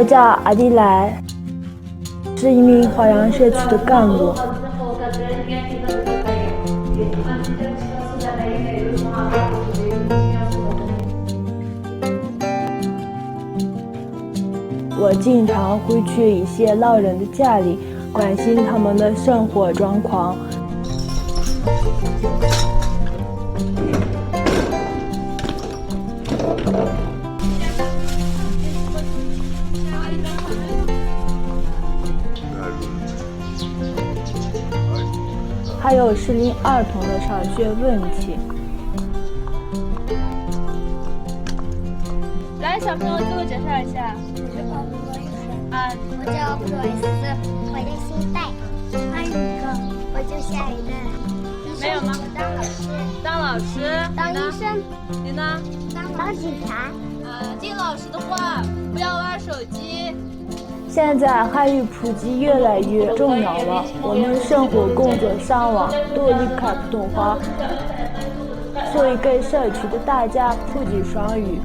我叫阿迪莱，是一名华阳社区的干部。我经常会去一些老人的家里，关心他们的生活状况。还有适龄儿童的上学问题。来，小朋友自我介绍一下。我叫布洛伊斯，我叫新代。还有一个，我叫夏雨奈。没有吗？当老师，当老师。当医生。你呢？当警察。听老师的话，不要玩手机。现在汉语普及越来越重要了，我们生活、工作、上网都离开普通话，所以给社区的大家普及双语。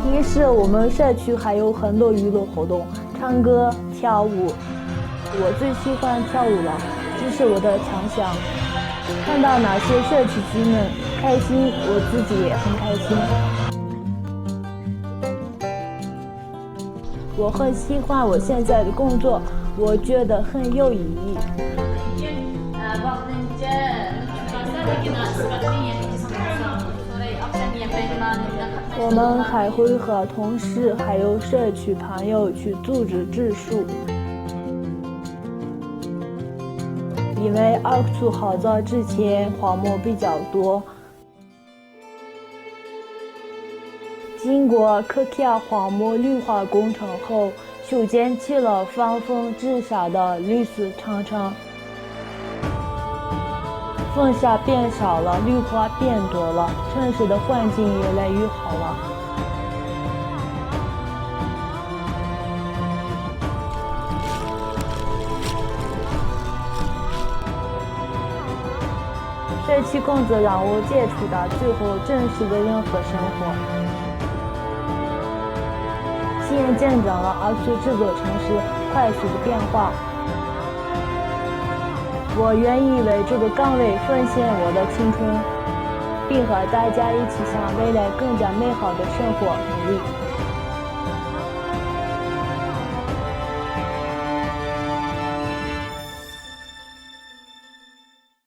平时我们社区还有很多娱乐活动，唱歌、跳舞。我最喜欢跳舞了，这是我的强项。看到那些社区居民开心，我自己也很开心。我很喜欢我现在的工作，我觉得很有意义。我们还会和同事还有社区朋友去组织植树，因为二库好早之前荒漠比较多，经过克克亚荒漠绿化工程后，修建起了防风直沙的绿色长城，风沙变少了，绿化变多了，城市的环境越来越好了。社区工作让我接触到最后真实的人和生活，亲眼见证了阿苏这座城市快速的变化。我愿意为这个岗位奉献我的青春，并和大家一起向未来更加美好的生活努力。